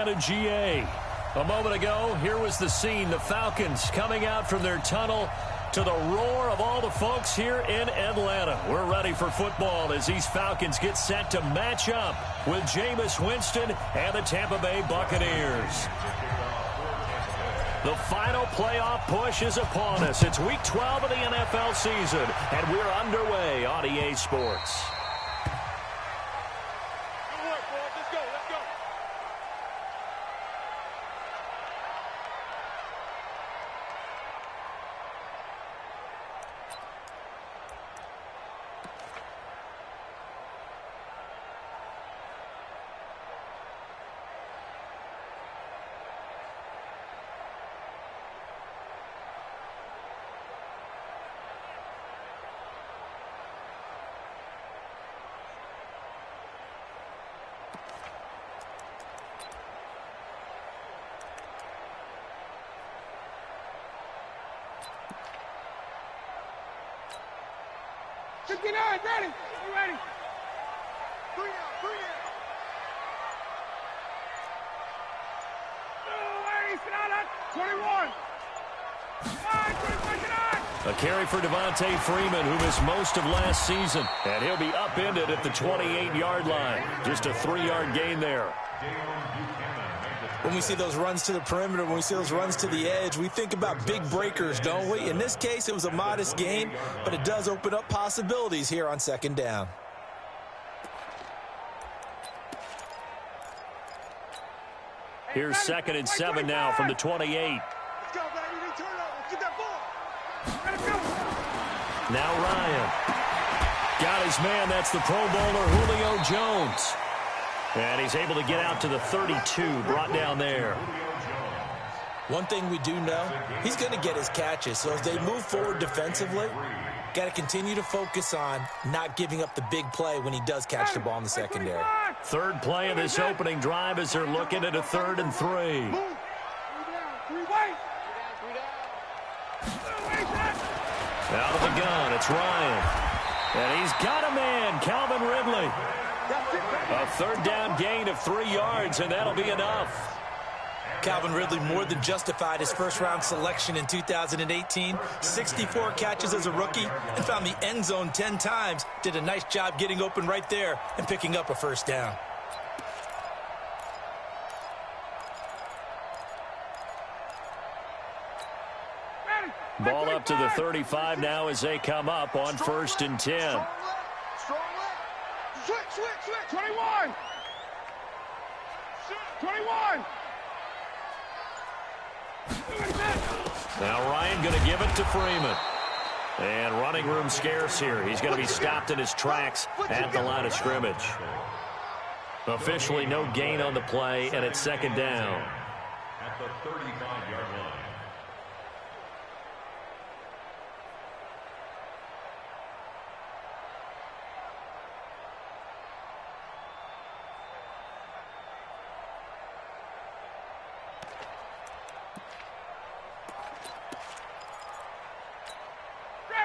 Atlanta, GA. A moment ago, here was the scene. The Falcons coming out from their tunnel to the roar of all the folks here in Atlanta. We're ready for football as these Falcons get set to match up with Jameis Winston and the Tampa Bay Buccaneers. The final playoff push is upon us. It's Week 12 of the NFL season, and we're underway on EA Sports. Ready? You ready? 3 out. 21. A carry for Devontae Freeman, who missed most of last season. And he'll be upended at the 28-yard line. Just a 3-yard gain there. When we see those runs to the perimeter, when we see those runs to the edge, we think about big breakers, don't we? In this case, it was a modest gain, but it does open up possibilities here on second down. Here's 2nd and 7 now from the 28. Let's go, baby. Return up. Let's get that ball. Now Ryan. Got his man. That's the Pro Bowler Julio Jones. And he's able to get out to the 32, brought down there. One thing we do know, he's going to get his catches. So as they move forward defensively, got to continue to focus on not giving up the big play when he does catch the ball in the secondary. Third play of this opening drive as they're looking at a 3rd and 3. Out of the gun, it's Ryan. And he's got a man, Calvin Ridley. A 3rd down gain of 3 yards, and that'll be enough. Calvin Ridley more than justified his first-round selection in 2018. 64 catches as a rookie and found the end zone 10 times. Did a nice job getting open right there and picking up a 1st down. Ball up to the 35 now as they come up on 1st and 10. Switch. 21. Now Ryan going to give it to Freeman. And running room scarce here. He's going to be stopped in his tracks at the line of scrimmage. Officially no gain on the play, and it's 2nd down. At the 35-yard line.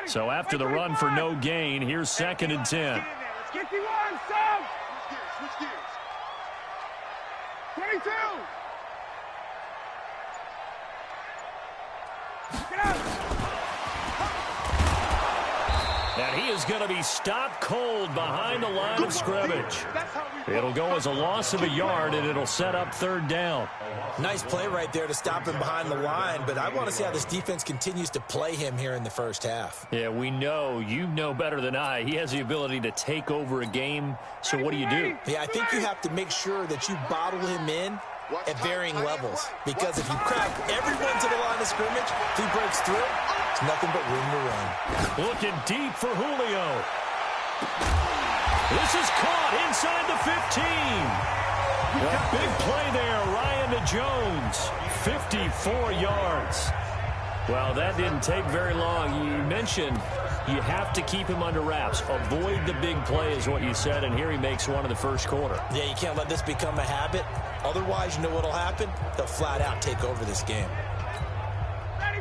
So after the run for no gain, here's 2nd and 10. Let's get you on, son. Switch gears. 22. Get out. And he is going to be stopped cold behind the line of scrimmage. It'll go as a loss of a yard, and it'll set up 3rd down. Nice play right there to stop him behind the line, but I want to see how this defense continues to play him here in the first half. Yeah, we know. You know better than I. He has the ability to take over a game, so what do you do? Yeah, I think you have to make sure that you bottle him in at varying levels, because if you crack everyone to the line of scrimmage, if he breaks through, it's nothing but room to run. Looking deep for Julio. This is caught inside the 15. A big play there, Ryan to Jones. 54 yards. Well, that didn't take very long. You mentioned you have to keep him under wraps. Avoid the big play is what you said, and here he makes one in the first quarter. Yeah, you can't let this become a habit. Otherwise, you know what will happen? They'll flat out take over this game.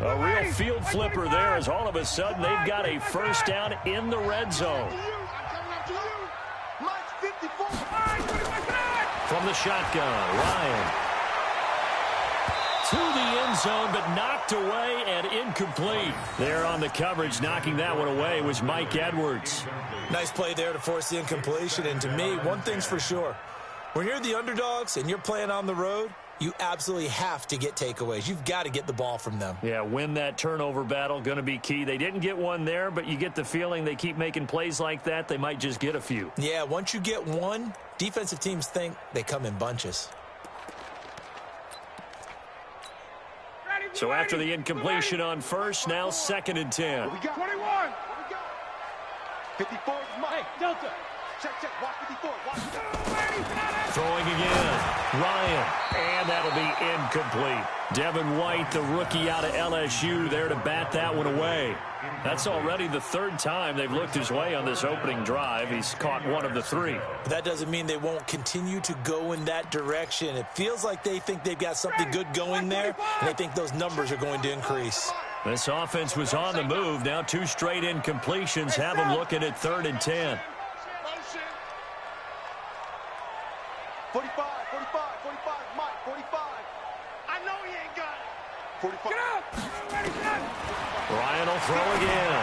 A real field flipper there as all of a sudden they've got a 1st down in the red zone. From the shotgun, Ryan. to the end zone, but knocked away and incomplete. There on the coverage, knocking that one away, was Mike Edwards. Nice play there to force the incompletion. And to me, one thing's for sure. When you're the underdogs and you're playing on the road, you absolutely have to get takeaways. You've got to get the ball from them. Yeah, win that turnover battle, going to be key. They didn't get one there, but you get the feeling they keep making plays like that, they might just get a few. Yeah, once you get one, defensive teams think they come in bunches. So after the incompletion on first, now 2nd and 10. We got 21. 54 is Mike. Hey, Delta. Check. Watch 54. Watch. Throwing again. Ryan. And that'll be incomplete. Devin White, the rookie out of LSU, there to bat that one away. That's already the 3rd time they've looked his way on this opening drive. He's caught one of the 3. But that doesn't mean they won't continue to go in that direction. It feels like they think they've got something good going there, and they think those numbers are going to increase. This offense was on the move. Now 2 straight incompletions have them looking at 3rd and 10. 45, Mike, 45. I know he ain't got it. 45. Get up! Ryan will throw again.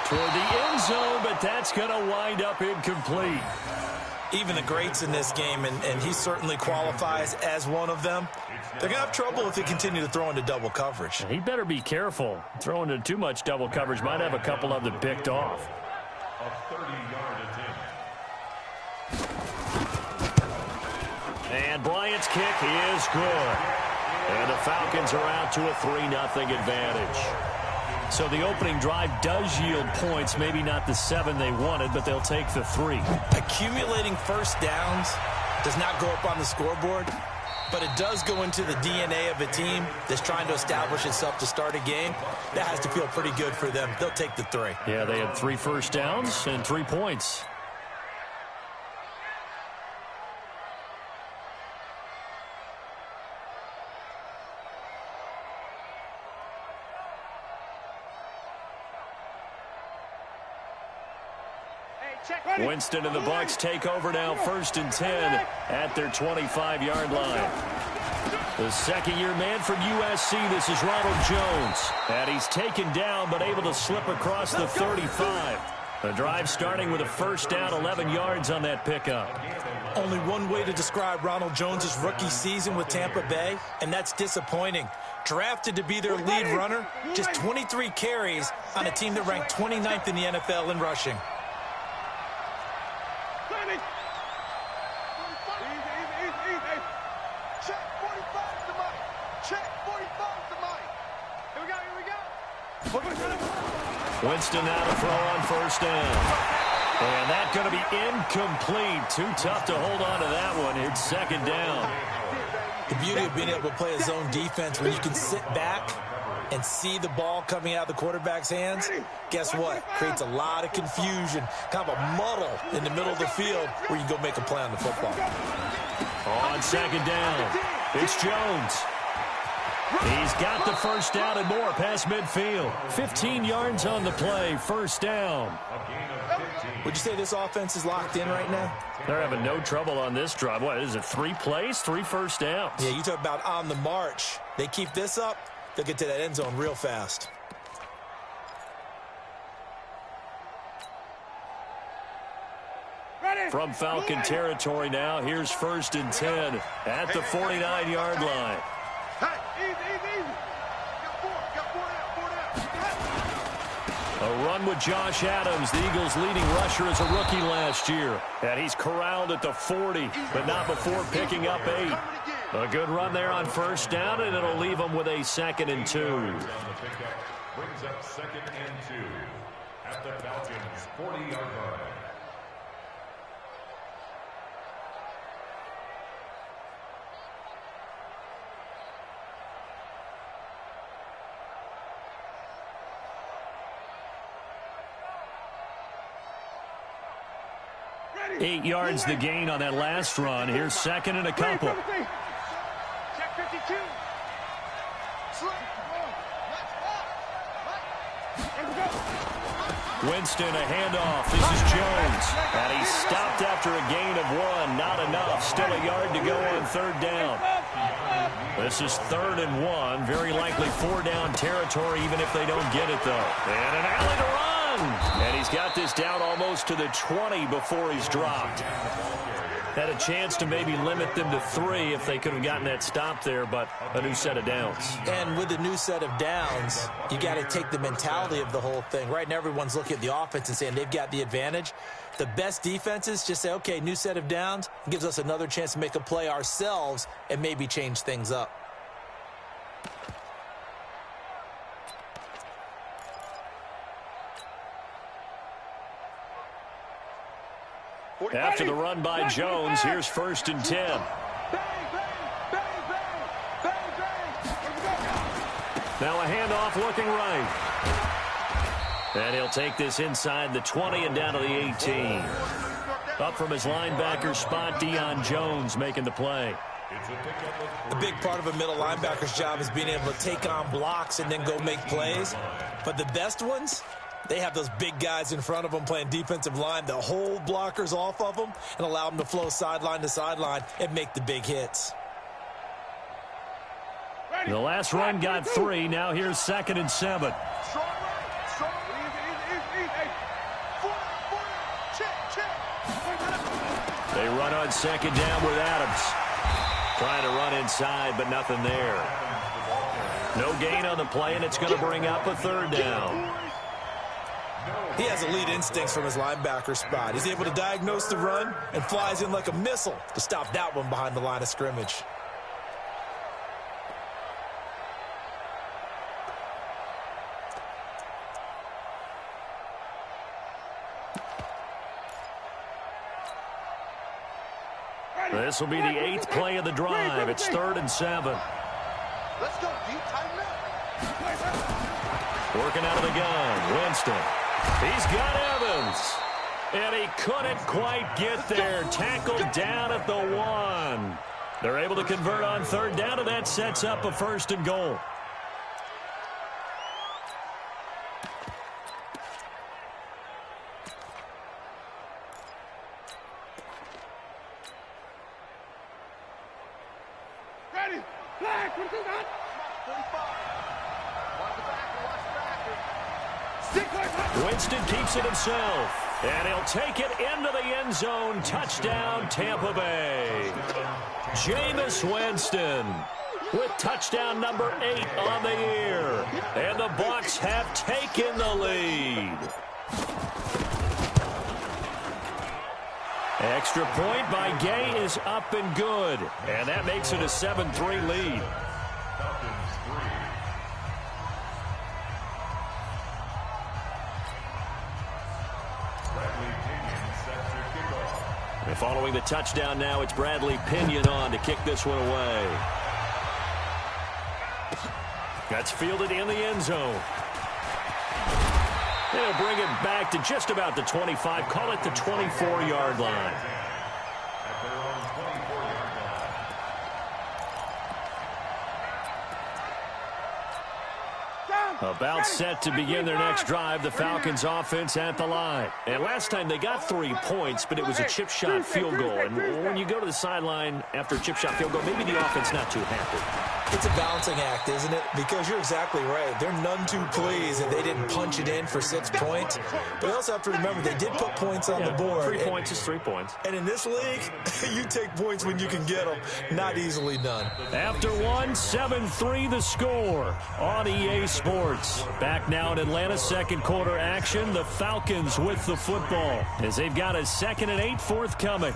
Toward the end zone, but that's going to wind up incomplete. Even the greats in this game, and he certainly qualifies as one of them, they're going to have trouble if they continue to throw into double coverage. He better be careful. Throwing into too much double coverage might have a couple of them picked off. A 30-yard attempt. And Bryant's kick is good. And the Falcons are out to a 3-0 advantage. So the opening drive does yield points, maybe not the 7 they wanted, but they'll take the 3. Accumulating first downs does not go up on the scoreboard, but it does go into the DNA of a team that's trying to establish itself to start a game. That has to feel pretty good for them. They'll take the 3. Yeah, they had 3 first downs and 3 points. Winston and the Bucs take over now, 1st and 10 at their 25-yard line. The second-year man from USC, this is Ronald Jones. And he's taken down but able to slip across the 35. The drive starting with a first down, 11 yards on that pickup. Only one way to describe Ronald Jones' rookie season with Tampa Bay, and that's disappointing. Drafted to be their lead runner, just 23 carries on a team that ranked 29th in the NFL in rushing. Winston now to throw on first down. And that's going to be incomplete. Too tough to hold on to that one. It's 2nd down. The beauty of being able to play a zone defense when you can sit back and see the ball coming out of the quarterback's hands, guess what? Creates a lot of confusion, kind of a muddle in the middle of the field where you can go make a play on the football. On 2nd down, it's Jones. He's got the first down and more past midfield. 15 yards on the play, first down. Would you say this offense is locked in right now? They're having no trouble on this drive. What is it, 3 plays, 3 first downs? Yeah, you talk about on the march. They keep this up, they'll get to that end zone real fast. From Falcon territory now, here's 1st and 10 at the 49-yard line. Easy. Got 4 down. A run with Josh Adams, the Eagles' leading rusher as a rookie last year. And he's corralled at the 40, but not before picking up 8. A good run there on first down, and it'll leave them with a 2nd and 2. Brings up 2nd and 2 at the Falcons' 40-yard line. Ready. 8 yards the gain on that last run. Here's 2nd and a couple. Check 52. Winston, a handoff. This is Jones. And he's stopped after a gain of 1. Not enough. Still a yard to go on 3rd down. This is 3rd and 1. Very likely 4-down territory, even if they don't get it, though. And an alley to run. And he's got this down almost to the 20 before he's dropped. Had a chance to maybe limit them to 3 if they could have gotten that stop there, but a new set of downs. And with a new set of downs, you got to take the mentality of the whole thing. Right now, everyone's looking at the offense and saying they've got the advantage. The best defenses just say, okay, new set of downs, gives us another chance to make a play ourselves and maybe change things up. After the run by Jones, here's 1st and 10. Now a handoff looking right. And he'll take this inside the 20 and down to the 18. Up from his linebacker spot, Jones making the play. A big part of a middle linebacker's job is being able to take on blocks and then go make plays. But the best ones, they have those big guys in front of them playing defensive line that hold blockers off of them and allow them to flow sideline to sideline and make the big hits. The last run got 3. Now here's 2nd and 7. They run on 2nd down with Adams. Trying to run inside, but nothing there. No gain on the play, and it's going to bring up a 3rd down. He has elite instincts from his linebacker spot. He's able to diagnose the run and flies in like a missile to stop that one behind the line of scrimmage. This will be the 8th play of the drive. It's 3rd and 7. Let's go deep, tighten up. Working out of the gun, Winston. He's got Evans. And he couldn't quite get there. Tackled down at the 1. They're able to convert on 3rd down, and that sets up a 1st and goal. Winston keeps it himself, and he'll take it into the end zone. Touchdown, Tampa Bay. Jameis Winston with touchdown number 8 on the year. And the Bucs have taken the lead. Extra point by Gay is up and good, and that makes it a 7-3 lead. And following the touchdown now, it's Bradley Pinion on to kick this one away. That's fielded in the end zone. They'll bring it back to just about the 25. Call it the 24-yard line. About set to begin their next drive, the Falcons offense at the line. And last time they got 3 points, but it was a chip shot field goal. And when you go to the sideline after a chip shot field goal, maybe the offense not too happy. It's a balancing act, isn't it? Because you're exactly right. They're none too pleased that they didn't punch it in for 6 points. But you also have to remember they did put points on the board. 3 points is 3 points. And in this league, you take points when you can get them. Not easily done. After 7-3 the score on EA Sports. Back now in Atlanta, second quarter action. The Falcons with the football as they've got a 2nd and 8 forthcoming.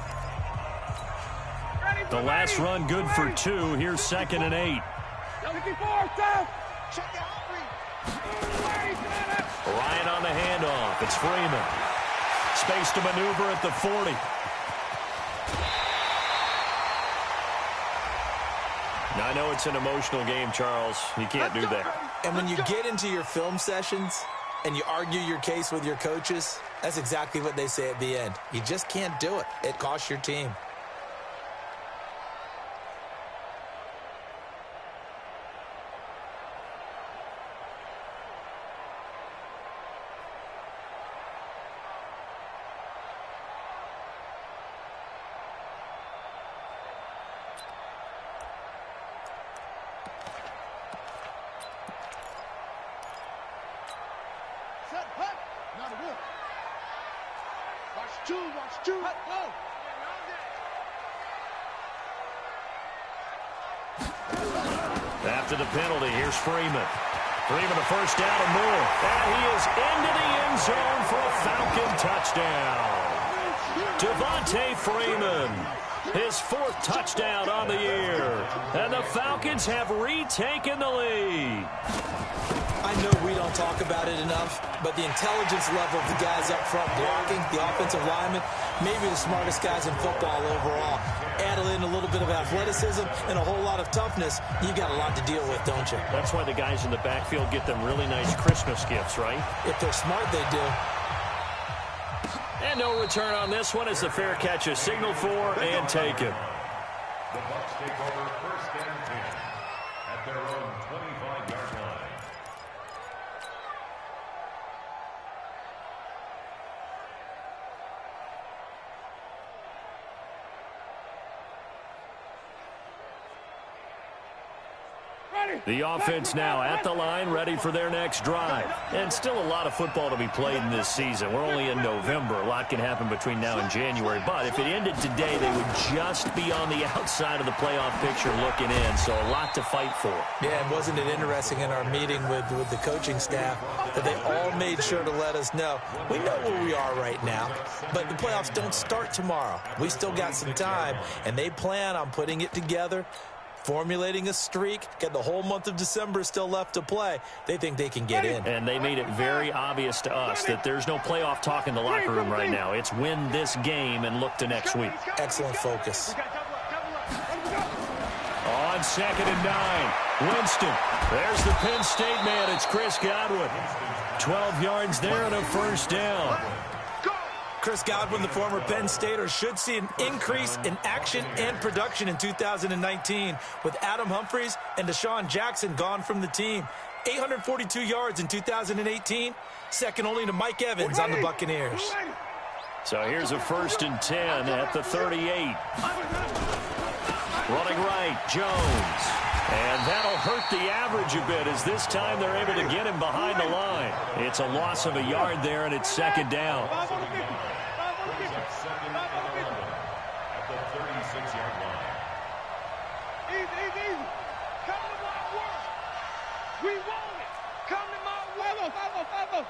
The last run good for 2. Here's 2nd and 8. Ryan on the handoff. It's Freeman. Space to maneuver at the 40. Now, I know it's an emotional game, Charles. You can't do that. And when you get into your film sessions and you argue your case with your coaches, that's exactly what they say at the end. You just can't do it. It costs your team. Watch two. After the penalty, here's Freeman. Freeman, the first down and more. And he is into the end zone for a Falcon touchdown. Devontae Freeman, his fourth touchdown on the year. And the Falcons have retaken the lead. I know we don't talk about it enough, but the intelligence level of the guys up front blocking, the offensive linemen, maybe the smartest guys in football overall. Add in a little bit of athleticism and a whole lot of toughness, you got a lot to deal with, don't you? That's why the guys in the backfield get them really nice Christmas gifts, right? If they're smart, they do. And no return on this one as the fair catch is signaled for and taken. The Bucs take over first and 10 at their own 25-yard line. The offense now at the line, ready for their next drive. And still a lot of football to be played in this season. We're only in November. A lot can happen between now and January. But if it ended today, they would just be on the outside of the playoff picture looking in. So a lot to fight for. Yeah, and wasn't it interesting in our meeting with the coaching staff that they all made sure to let us know, we know where we are right now, but the playoffs don't start tomorrow. We still got some time, and they plan on putting it together, formulating a streak, got the whole month of December still left to play. They think they can get in. And they made it very obvious to us that there's no playoff talk in the locker room right now. It's win this game and look to next week. Excellent focus. On 2nd and 9, Winston. There's the Penn State man. It's Chris Godwin. 12 yards there and a first down. Chris Godwin, the former Penn Stater, should see an increase in action and production in 2019 with Adam Humphries and Deshaun Jackson gone from the team. 842 yards in 2018, second only to Mike Evans on the Buccaneers. So here's a 1st and 10 at the 38. Running right, Jones. And that'll hurt the average a bit as this time they're able to get him behind the line. It's a loss of a yard there, and it's 2nd down. Brings up 2nd and 11 at the 36-yard line. Easy. Come to my work. We want it. Come to my work. Follow.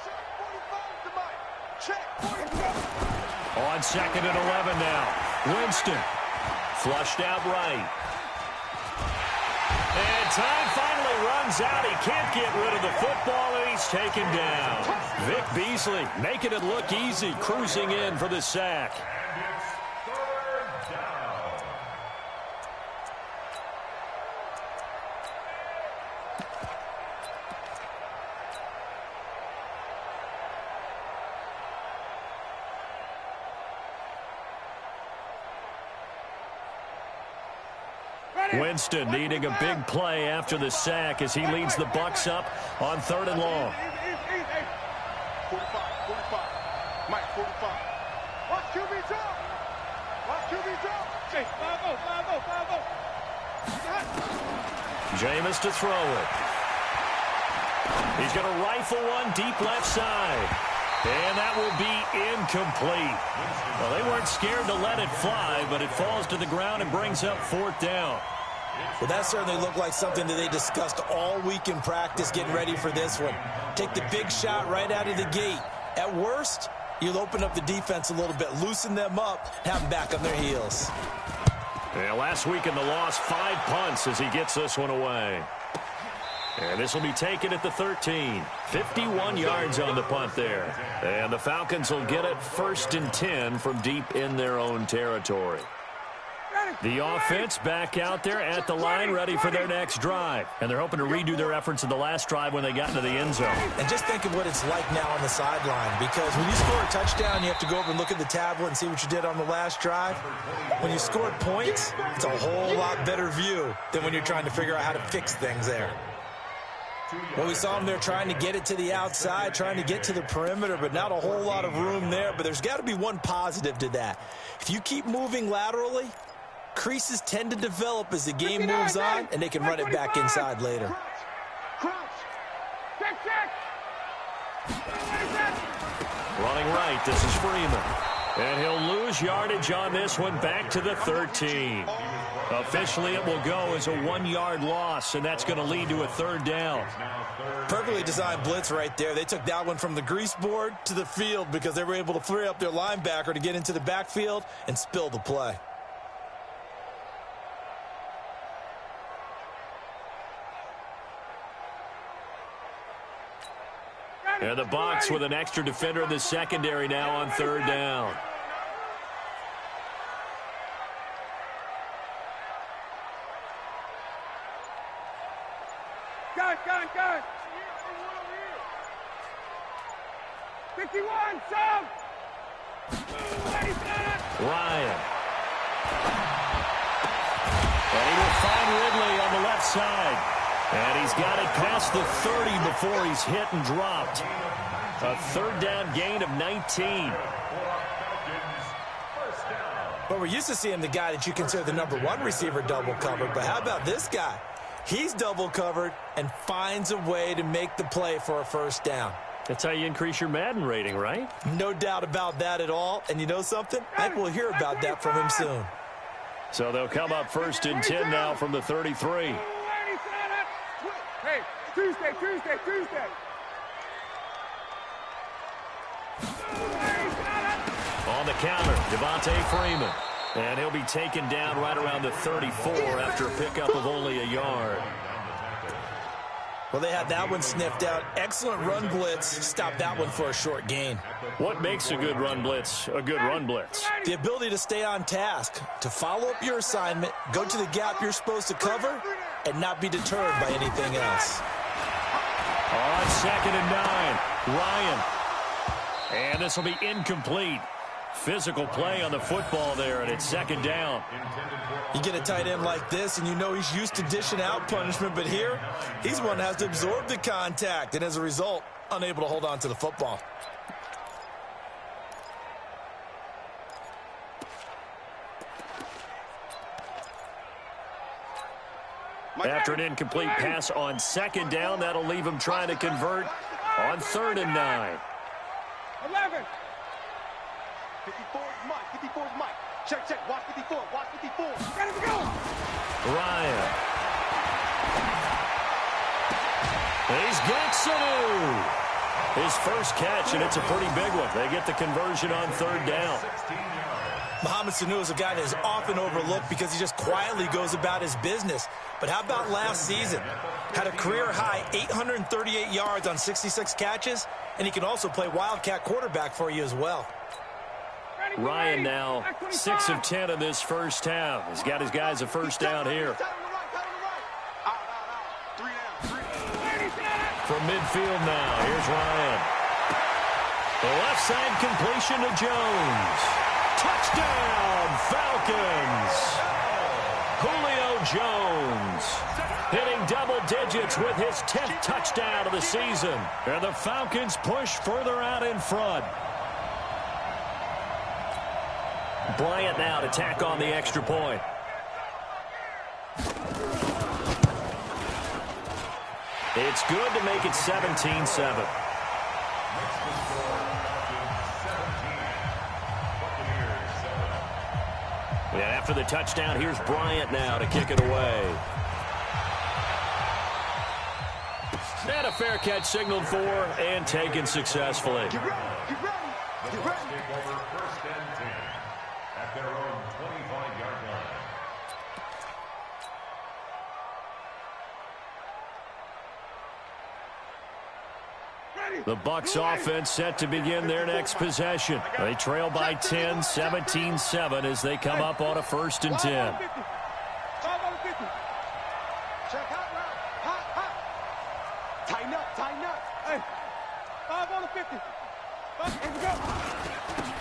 Check 45 to Mike. Check 45. On 2nd and 11 now. Winston. Flushed out right. And time finally runs out. He can't get rid of the football, and he's taken down. Vic Beasley making it look easy, cruising in for the sack. And it's 3rd down. Winston needing a big play after the sack as he leads the Bucs up on 3rd and long. 45. Mike, 45. Watch QB drop. Hey, 5-0. Jameis to throw it. He's going to rifle one deep left side. And that will be incomplete. Well, they weren't scared to let it fly, but it falls to the ground and brings up 4th down. Well, that certainly looked like something that they discussed all week in practice getting ready for this one. Take the big shot right out of the gate. At worst, you'll open up the defense a little bit, loosen them up, have them back on their heels. Yeah, last week in the loss, 5 punts as he gets this one away. And this will be taken at the 13. 51 yards on the punt there. And the Falcons will get it 1st and 10 from deep in their own territory. The offense back out there at the line, ready for their next drive. And they're hoping to redo their efforts in the last drive when they got into the end zone. And just think of what it's like now on the sideline, because when you score a touchdown, you have to go over and look at the tablet and see what you did on the last drive. When you scored points, it's a whole lot better view than when you're trying to figure out how to fix things there. Well, we saw them there trying to get it to the outside, trying to get to the perimeter, but not a whole lot of room there. But there's got to be one positive to that. If you keep moving laterally, creases tend to develop as the game moves on, and they can run it back inside later. Crouch. Check. Running right, this is Freeman. And he'll lose yardage on this one, back to the 13. Officially, it will go as a 1-yard loss, and that's going to lead to a 3rd down. Perfectly designed blitz right there. They took that one from the grease board to the field because they were able to free up their linebacker to get into the backfield and spill the play. And the Bucs with an extra defender in the secondary now on 3rd down. Gun. 51, sub. Ryan. And he will find Ridley on the left side. And he's got it past the 30 before he's hit and dropped. A 3rd down gain of 19. Well, we're used to seeing the guy that you consider the #1 receiver double covered, but how about this guy? He's double covered and finds a way to make the play for a 1st down. That's how you increase your Madden rating, right? No doubt about that at all. And you know something? I think we'll hear about that from him soon. So they'll come up 1st and 10 now from the 33. Hey, Tuesday. On the counter, Devontae Freeman. And he'll be taken down right around the 34 after a pickup of only a yard. Well, they had that one sniffed out. Excellent run blitz. Stopped that one for a short gain. What makes a good run blitz a good run blitz? The ability to stay on task, to follow up your assignment, go to the gap you're supposed to cover, and not be deterred by anything else. On 2nd and 9, Ryan. And this will be incomplete. Physical play on the football there, and it's 2nd down. You get a tight end like this, and you know he's used to dishing out punishment, but here, he's one that has to absorb the contact, and as a result, unable to hold on to the football. After an incomplete pass on 2nd down, that'll leave him trying to convert on 3rd and 9. 11. 54 is Mike. Check. Watch 54. Gotta go. Ryan. He's got Sanu. His first catch, and it's a pretty big one. They get the conversion on 3rd down. Mohamed Sanu is a guy that is often overlooked because he just quietly goes about his business. But how about last season? Had a career-high 838 yards on 66 catches, and he can also play wildcat quarterback for you as well. Ryan now 6 of 10 in this first half. He's got his guys a 1st down here. From midfield now, here's Ryan. The left side completion to Jones. Touchdown, Falcons! Julio Jones hitting double digits with his 10th touchdown of the season. And the Falcons push further out in front. Bryant now to tack on the extra point. It's good to make it 17-7. And after the touchdown, here's Bryant now to kick it away. And a fair catch signaled for and taken successfully. Get ready. Take over 1st and 10 at their own 25-yard line. The Bucs offense set to begin their next possession. They trail by 10, 17-7 as they come up on a 1st and 10. 5 on 50. Check hot. Tighten up. Hey, 5 on 50. Here we go.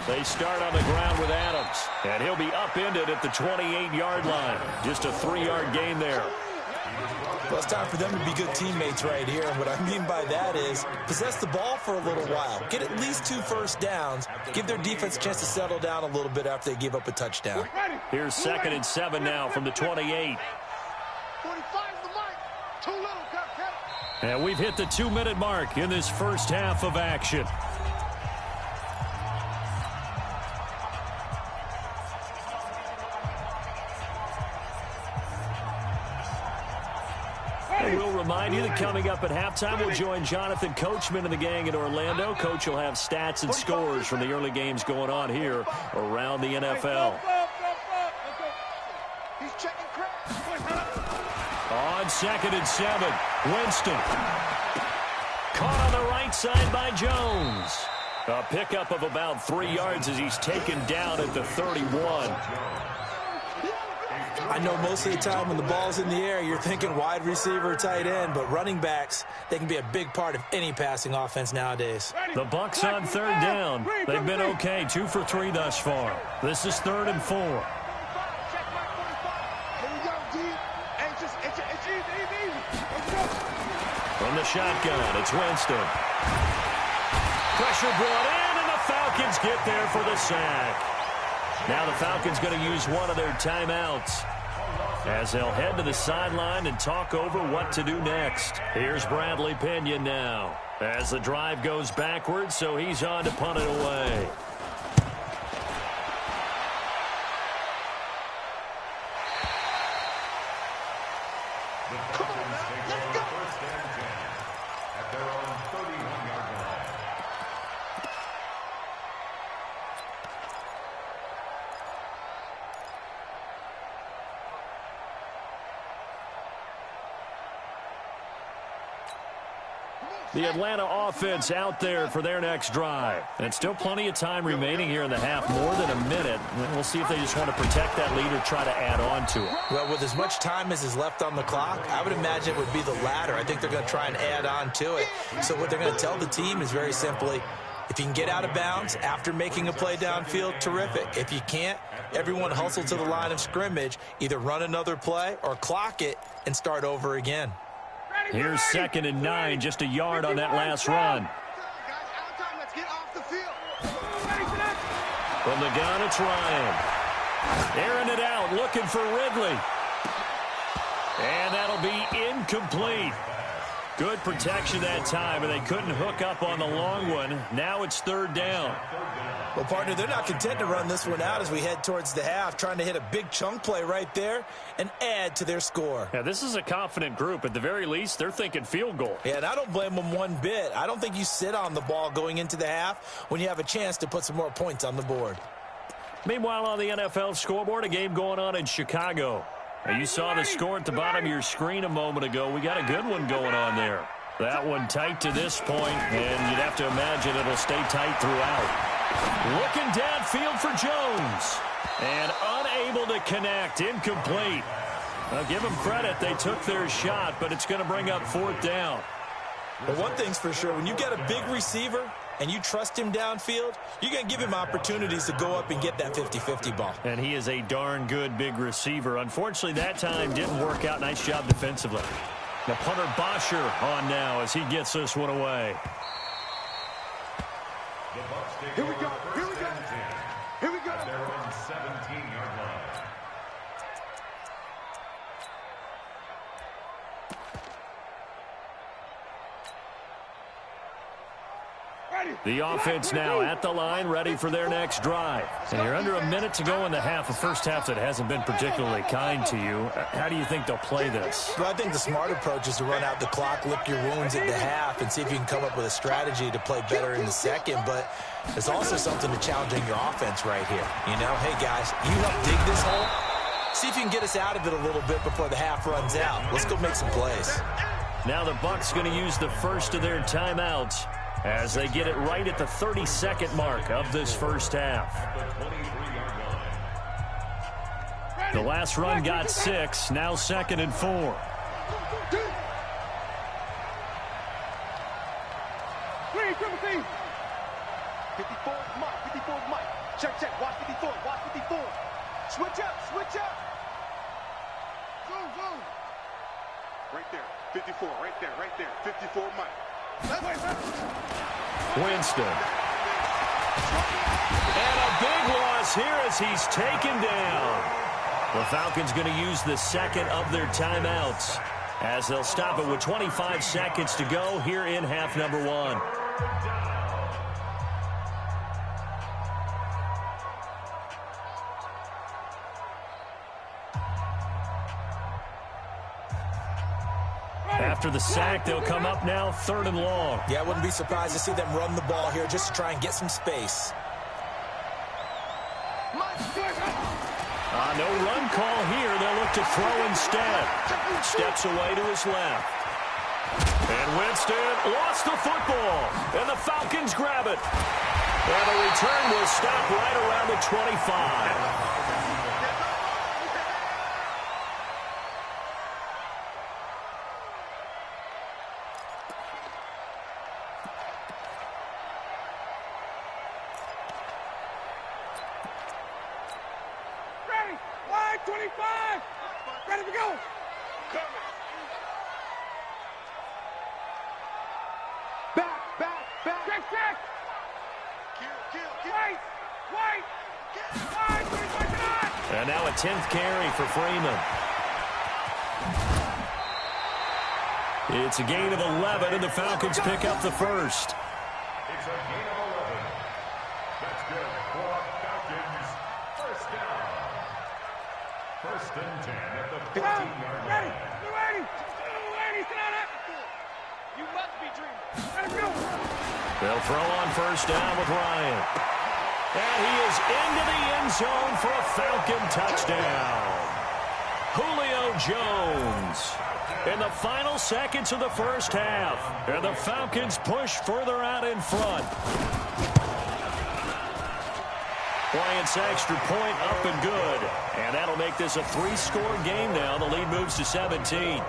They start on the ground with Adams, and he'll be upended at the 28-yard line. Just a 3-yard gain there. Well, it's time for them to be good teammates right here. And what I mean by that is possess the ball for a little while. Get at least 2 first downs. Give their defense a chance to settle down a little bit after they give up a touchdown. Here's 2nd and 7 now from the 28. 45 is the mark. Too little, Cupcake. And we've hit the 2-minute mark in this first half of action. remind you that coming up at halftime, we'll join Jonathan Coachman and the gang in Orlando. Coach will have stats and scores from the early games going on here around the NFL. He's checking cracks. On 2nd and 7, Winston. Caught on the right side by Jones. A pickup of about 3 yards as he's taken down at the 31. I know most of the time when the ball's in the air, you're thinking wide receiver, tight end, but running backs, they can be a big part of any passing offense nowadays. The Bucs on 3rd down. They've been okay, 2 for 3 thus far. This is 3rd and 4. Here we go, D. Hey, it's easy. Let's go. From the shotgun, it's Winston. Pressure brought in, and the Falcons get there for the sack. Now the Falcons going to use one of their timeouts as they'll head to the sideline and talk over what to do next. Here's Bradley Pinion now as the drive goes backwards, so he's on to punt it away. The Atlanta offense out there for their next drive. And still plenty of time remaining here in the half, more than a minute. And we'll see if they just want to protect that lead or try to add on to it. Well, with as much time as is left on the clock, I would imagine it would be the latter. I think they're going to try and add on to it. So what they're going to tell the team is very simply, if you can get out of bounds after making a play downfield, terrific. If you can't, everyone hustle to the line of scrimmage, either run another play or clock it and start over again. Here's 2nd and 9, just a yard on that last run. From the gun, it's Ryan. Airing it out, looking for Ridley. And that'll be incomplete. Good protection that time, and they couldn't hook up on the long one. Now it's 3rd down. Well, partner, they're not content to run this one out as we head towards the half, trying to hit a big chunk play right there and add to their score. Yeah, this is a confident group. At the very least, they're thinking field goal. Yeah, and I don't blame them one bit. I don't think you sit on the ball going into the half when you have a chance to put some more points on the board. Meanwhile, on the NFL scoreboard, a game going on in Chicago. Now, you saw the score at the bottom of your screen a moment ago. We got a good one going on there. That one tight to this point, and you'd have to imagine it'll stay tight throughout. Looking downfield for Jones. And unable to connect. Incomplete. I'll give them credit. They took their shot, but it's going to bring up 4th down. But one thing's for sure, when you get a big receiver and you trust him downfield, you're going to give him opportunities to go up and get that 50-50 ball. And he is a darn good big receiver. Unfortunately, that time didn't work out. Nice job defensively. The punter Bosher on now as he gets this one away. Here we go. Here we go. Here we go. At their own 17-yard line. The offense now at the line, ready for their next drive. And you're under a minute to go in the half, a first half that hasn't been particularly kind to you. How do you think they'll play this? Well, I think the smart approach is to run out the clock, lick your wounds at the half, and see if you can come up with a strategy to play better in the second. But there's also something to challenging your offense right here. You know, hey, guys, you help dig this hole. See if you can get us out of it a little bit before the half runs out. Let's go make some plays. Now the Bucs going to use the first of their timeouts as they get it right at the 32nd mark of this first half. The last run got 6, now 2nd and 4. 54 Mike, 54 Mike. Check, watch 54, watch 54. Switch up. Zoom. Right there, 54, right there. 54 Mike. Winston. And a big loss here as he's taken down. The Falcons going to use the second of their timeouts as they'll stop it with 25 seconds to go here in half number 1. After the sack, they'll come up now 3rd and long. Yeah, I wouldn't be surprised to see them run the ball here just to try and get some space. No run call here. They'll look to throw instead. Steps away to his left. And Winston lost the football. And the Falcons grab it. And the return will stop right around the 25. And now a 10th carry for Freeman. It's a gain of 11, and the Falcons pick up the first. It's a gain of 11. That's good for Falcons. First down. 1st and 10 at the 15-yard line. You must be dreaming. They'll throw on first down with Ryan. And he is into the end zone for a Falcon touchdown. Julio Jones in the final seconds of the first half. And the Falcons push further out in front. Bryant's extra point up and good. And that'll make this a 3-score game now. The lead moves to 17.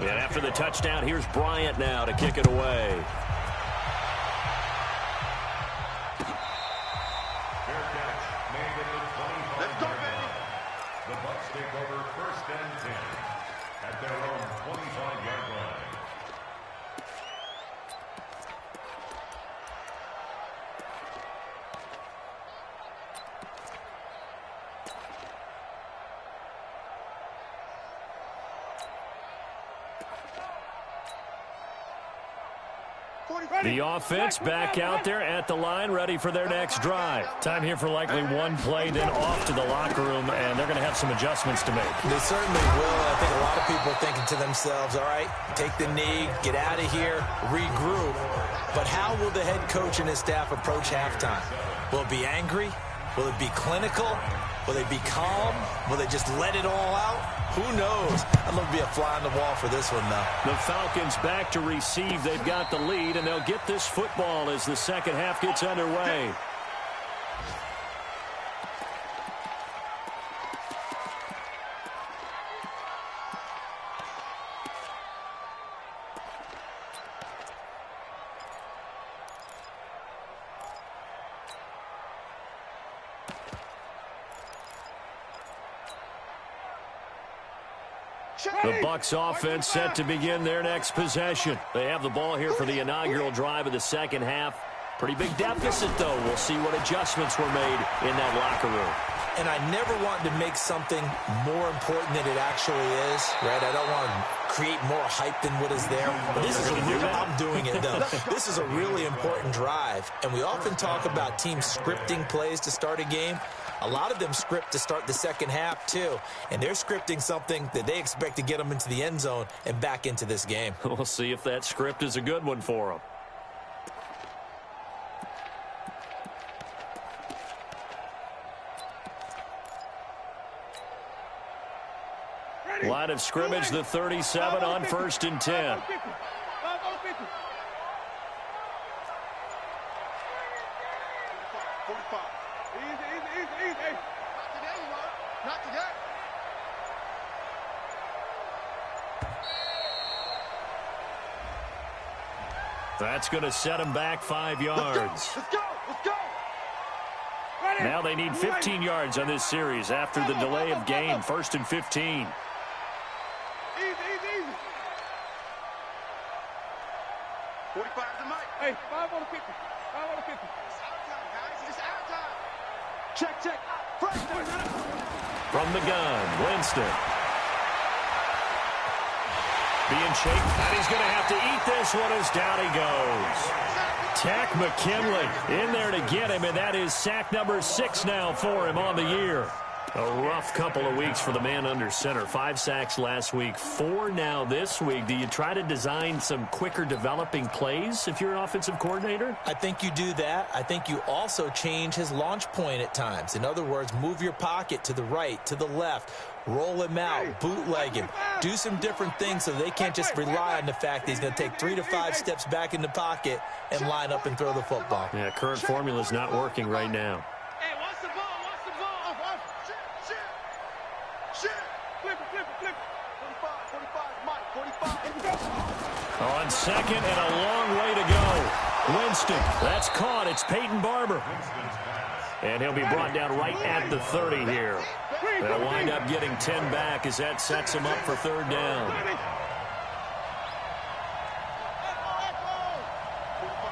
And after the touchdown, here's Bryant now to kick it away. Fair catch made at the 25-yard line. The Bucs take over 1st and 10 at their own 25-yard line. The offense back out there at the line, ready for their next drive. Time here for likely one play, then off to the locker room, and they're going to have some adjustments to make. They certainly will. I think a lot of people are thinking to themselves, all right, take the knee, get out of here, regroup. But how will the head coach and his staff approach halftime? Will it be angry? Will it be clinical? Will they be calm? Will they just let it all out? Who knows? I'm going to be a fly on the wall for this one, though. The Falcons back to receive. They've got the lead, and they'll get this football as the second half gets underway. The Bucs offense set to begin their next possession. They have the ball here for the inaugural drive of the second half. Pretty big deficit, though. We'll see what adjustments were made in that locker room. And I never want to make something more important than it actually is, right? I don't want to create more hype than what is there. But this is I'm doing it, though. This is a really important drive. And we often talk about teams scripting plays to start a game. A lot of them script to start the second half, too. And they're scripting something that they expect to get them into the end zone and back into this game. We'll see if that script is a good one for them. Line of scrimmage, the 37 on 1st and 10. Not today. That's going to set them back 5 yards. Let's go. Let's go. Now they need 15 yards on this series after the delay of game. 1st and 15. Easy, easy, easy. 45 to Mike. Hey, 5 on the 50. 5 on the 50. It's out time, guys. It's out time. Check, check. From the gun, Winston. Being shaped, and he's going to have to eat this one as down he goes. Tack McKinley in there to get him, and that is sack number 6 now for him on the year. A rough couple of weeks for the man under center. 5 sacks last week, 4 now this week. Do you try to design some quicker developing plays if you're an offensive coordinator? I think you do that. I think you also change his launch point at times. In other words, move your pocket to the right, to the left, roll him out, bootleg him, do some different things so they can't just rely on the fact that he's going to take 3 to 5 steps back in the pocket and line up and throw the football. Yeah, current formula is not working right now. Hey, what's the ball? What's the ball? Flip it. 45, Mike, 45. On second and a long way to go. Winston, that's caught. It's Peyton Barber. And he'll be brought down right at the 30 here. They'll wind up getting 10 back as that sets him up for 3rd down.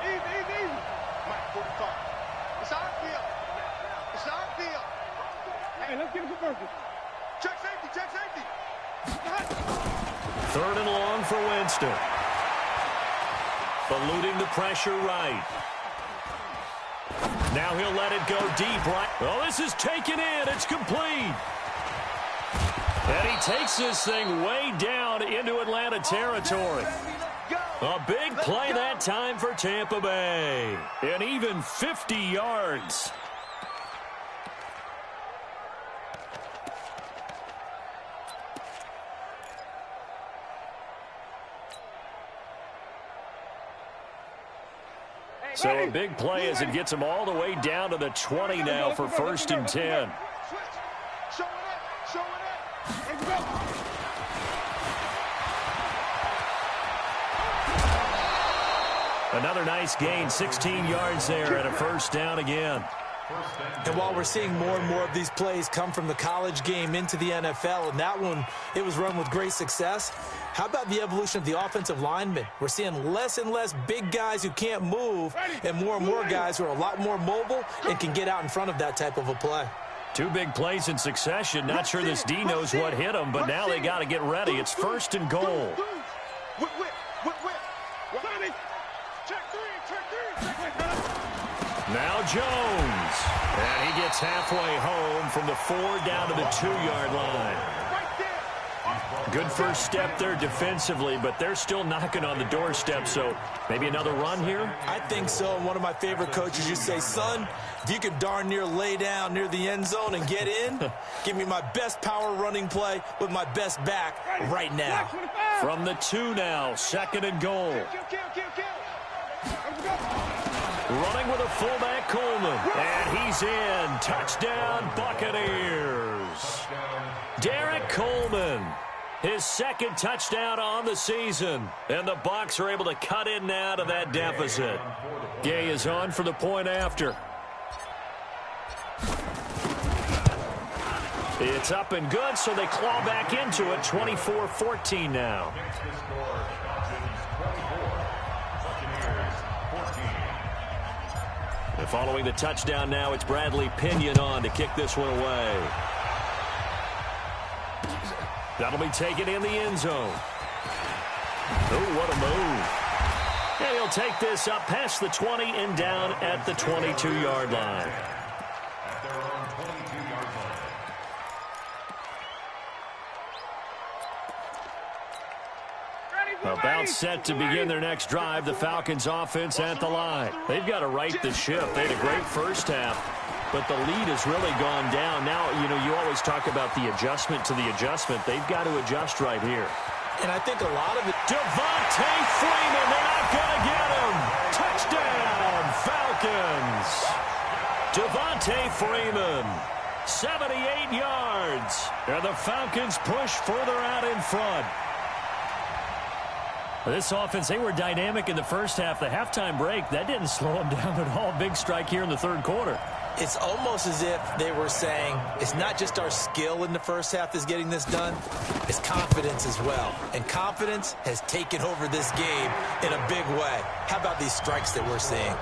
Easy. Mike, 45. It's our field. Hey, let's get it for Burgess. Check safety. 3rd and long for Winston. Eluding the pressure right. Now he'll let it go deep right. Oh, this is taken in. It's complete. And he takes this thing way down into Atlanta territory. A big play that time for Tampa Bay. And even 50 yards. So a big play as it gets him all the way down to the 20 now for 1st and 10. Another nice gain, 16 yards there and a 1st down again. And while we're seeing more and more of these plays come from the college game into the NFL, and that one, it was run with great success, how about the evolution of the offensive linemen? We're seeing less and less big guys who can't move and more guys who are a lot more mobile and can get out in front of that type of a play. 2 big plays in succession. Not sure this D knows what hit him, but now they got to get ready. It's 1st and goal. Now Jones. And he gets halfway home from the 4 down to the 2-yard line. Good first step there defensively, but they're still knocking on the doorstep, so maybe another run here? I think so. And one of my favorite coaches used to say, son, if you could darn near lay down near the end zone and get in, give me my best power running play with my best back right now. From the 2 now, 2nd and goal. Running with a fullback, Coleman. And he's in. Touchdown, Buccaneers. Derek Coleman. His 2nd touchdown on the season. And the Bucs are able to cut in now to that deficit. Gay is on for the point after. It's up and good, so they claw back into it. 24-14 now. And following the touchdown now, it's Bradley Pinion on to kick this one away. That'll be taken in the end zone. Oh, what a move. And he'll take this up past the 20 and down at the 22-yard line. At their own 22-yard line. About set to begin their next drive, the Falcons offense at the line. They've got to right the ship. They had a great first half, but the lead has really gone down. Now, you always talk about the adjustment to the adjustment. They've got to adjust right here. And I think a lot of it... Devontae Freeman, they're not going to get him. Touchdown, Falcons. Devontae Freeman, 78 yards. And the Falcons push further out in front. This offense, they were dynamic in the first half. The halftime break, that didn't slow them down at all. Big strike here in the 3rd quarter. It's almost as if they were saying, it's not just our skill in the first half that's getting this done, it's confidence as well. And confidence has taken over this game in a big way. How about these strikes that we're seeing?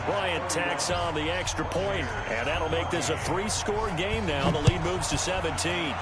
Bryant tacks on the extra point, and that'll make this a 3-score game now. The lead moves to 17.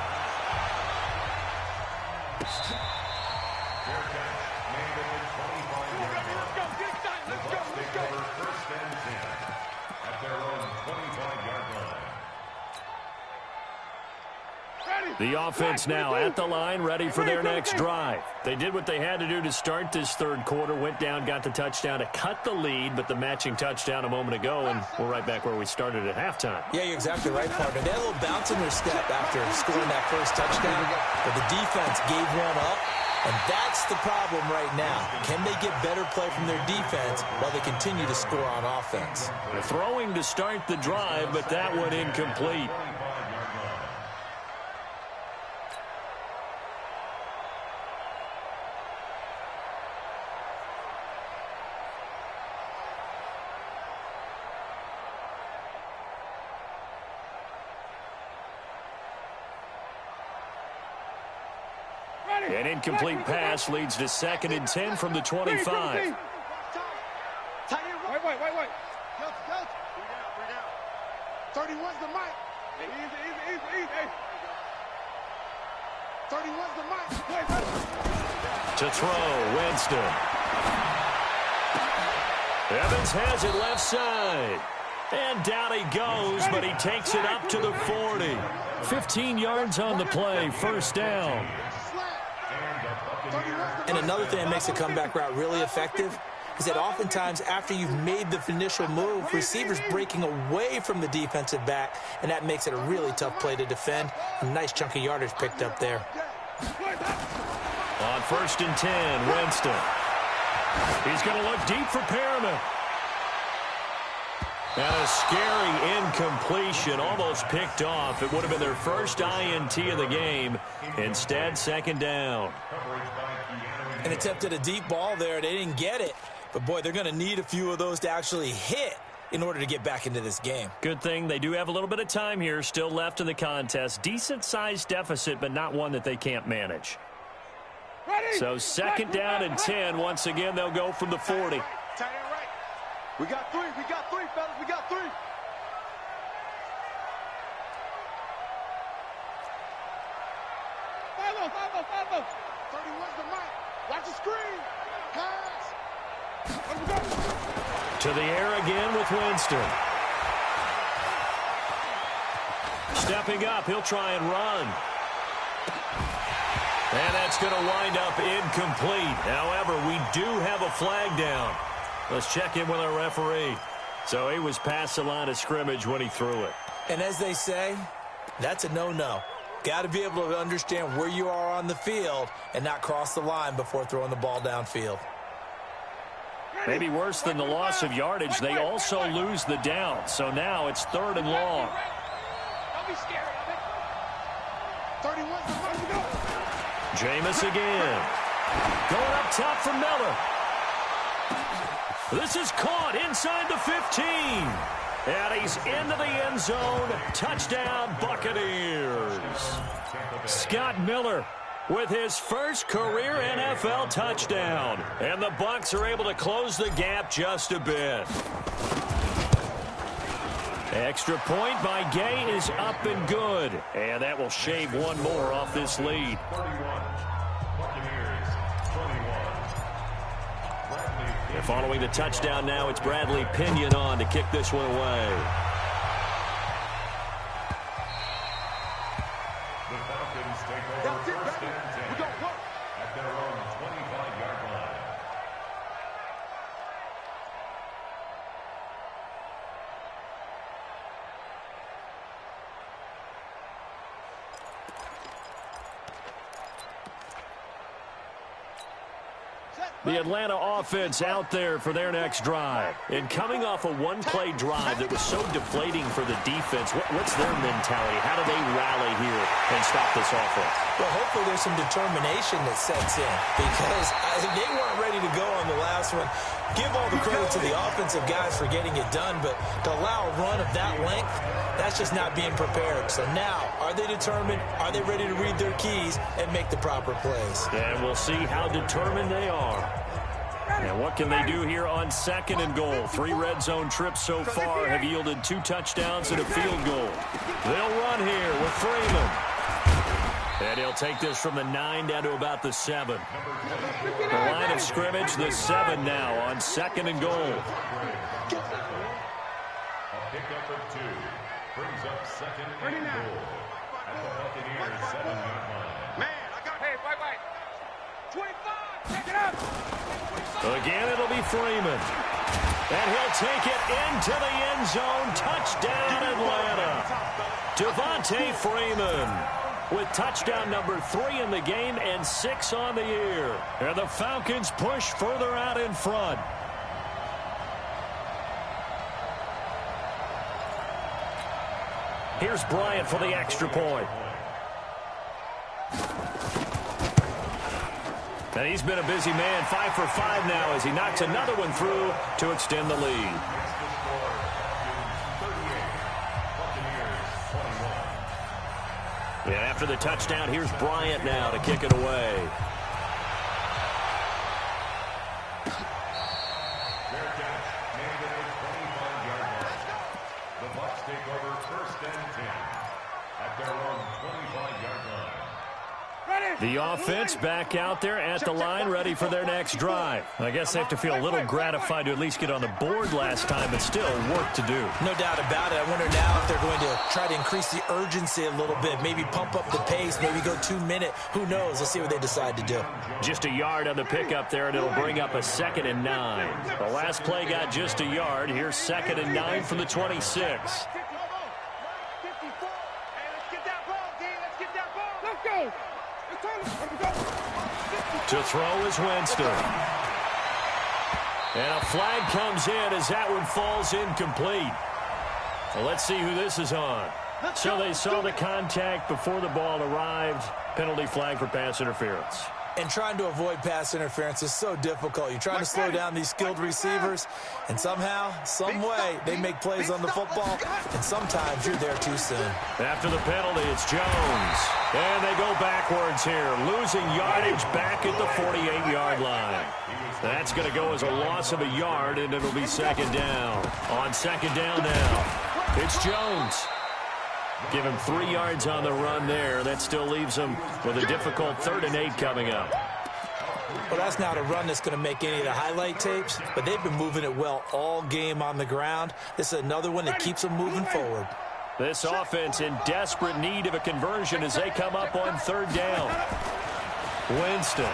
The offense now at the line, ready for their next drive. They did what they had to do to start this third quarter, went down, got the touchdown to cut the lead, but the matching touchdown a moment ago, and we're right back where we started at halftime. Yeah, you're exactly right, partner. They had a little bounce in their step after scoring that first touchdown, but the defense gave one up, and that's the problem right now. Can they get better play from their defense while they continue to score on offense? They're throwing to start the drive, but that one incomplete. An incomplete pass leads to 2nd and 10 from the 25. Wait. 31's the mic. Easy. 31's the mic. To throw, Winston. Evans has it left side. And down he goes, but he takes it up to the 40. 15 yards on the play, first down. And another thing that makes a comeback route really effective is that oftentimes after you've made the initial move, receivers breaking away from the defensive back, and that makes it a really tough play to defend. A nice chunk of yardage picked up there. On 1st and 10, Winston. He's going to look deep for Perriman. And a scary incompletion, almost picked off. It would have been their first INT of the game. Instead, 2nd down. And attempted a deep ball there. They didn't get it. But, boy, they're going to need a few of those to actually hit in order to get back into this game. Good thing they do have a little bit of time here still left in the contest. Decent-sized deficit, but not one that they can't manage. So 2nd down and 10. Once again, they'll go from the 40. We got three, fellas. We got 3. 31's the mic. Watch the screen. Pass. To the air again with Winston. Stepping up, he'll try and run. And that's going to wind up incomplete. However, we do have a flag down. Let's check in with our referee. So he was past the line of scrimmage when he threw it. And as they say, that's a no-no. Got to be able to understand where you are on the field and not cross the line before throwing the ball downfield. Maybe worse than the loss of yardage, they also lose the down. So now it's 3rd and long. Don't be scared of it. 31's the mic. Jameis again. Going up top for Miller. This is caught inside the 15. And he's into the end zone. Touchdown, Buccaneers. Scott Miller with his first career NFL touchdown. And the Bucs are able to close the gap just a bit. Extra point by Gay is up and good. And that will shave one more off this lead. 31, Buccaneers, 21. And following the touchdown now, it's Bradley Pinion on to kick this one away. The Falcons take over 1st and 10 at their own 25-yard line. The Atlanta offense out there for their next drive. And coming off a one-play drive that was so deflating for the defense, what's their mentality? How do they rally here and stop this offense? Well, hopefully there's some determination that sets in because they weren't ready to go on the last one. Give all the credit to the offensive guys for getting it done, but to allow a run of that length, that's just not being prepared. So now, are they determined? Are they ready to read their keys and make the proper plays? And we'll see how determined they are. And what can they do here on 2nd and goal? 3 red zone trips so far have yielded 2 touchdowns and a field goal. They'll run here with Freeman. And he'll take this from the 9 down to about the 7. The line of scrimmage, the 7 now on 2nd and goal. A pickup of 2 brings up 2nd and goal. at the Buccaneers 7-yard line. Man, I got... Hey, wait. 25, check it out. Again, it'll be Freeman. And he'll take it into the end zone. Touchdown, Atlanta. Devontae Freeman with touchdown number 3 in the game and 6 on the year. And the Falcons push further out in front. Here's Bryant for the extra point. And he's been a busy man, 5 for 5 now as he knocks another one through to extend the lead. And after the touchdown, here's Bryant now to kick it away. Fair catch, made at the 25-yard line. The Bucs take over 1st and 10 at their own 25-yard line. The offense back out there at the line, ready for their next drive. I guess they have to feel a little gratified to at least get on the board last time, but still work to do. No doubt about it. I wonder now if they're going to try to increase the urgency a little bit, maybe pump up the pace, maybe go 2-minute. Who knows? Let's see what they decide to do. Just a yard on the pickup there, and it'll bring up a 2nd and 9. The last play got just a yard. Here's 2nd and 9 from the 26. To throw is Winston. And a flag comes in as that one falls incomplete. Well, let's see who this is on. So they saw the contact before the ball arrived. Penalty flag for pass interference. And trying to avoid pass interference is so difficult. You're trying to slow down these skilled receivers, and somehow, some way, they make plays on the football, and sometimes you're there too soon. After the penalty, it's Jones. And they go backwards here, losing yardage back at the 48-yard line. That's going to go as a loss of a yard, and it'll be 2nd down. On 2nd down now, it's Jones. Give him 3 yards on the run there. That still leaves him with a difficult 3rd and 8 coming up. Well, that's not a run that's going to make any of the highlight tapes, but they've been moving it well all game on the ground. This is another one that keeps them moving forward. This offense in desperate need of a conversion as they come up on 3rd down. Winston.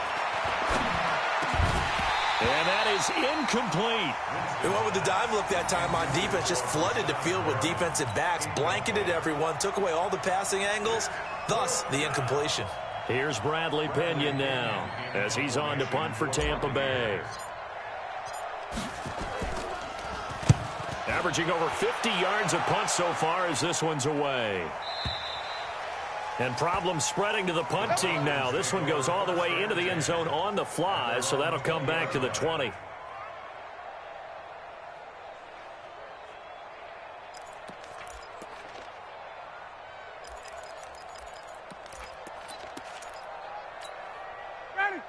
And that is incomplete. They went with the dive look that time on defense, just flooded the field with defensive backs, blanketed everyone, took away all the passing angles, thus the incompletion. Here's Bradley Pinion now as he's on to punt for Tampa Bay. Averaging over 50 yards a punt so far as this one's away. And problems spreading to the punt team now. This one goes all the way into the end zone on the fly, so that'll come back to the 20.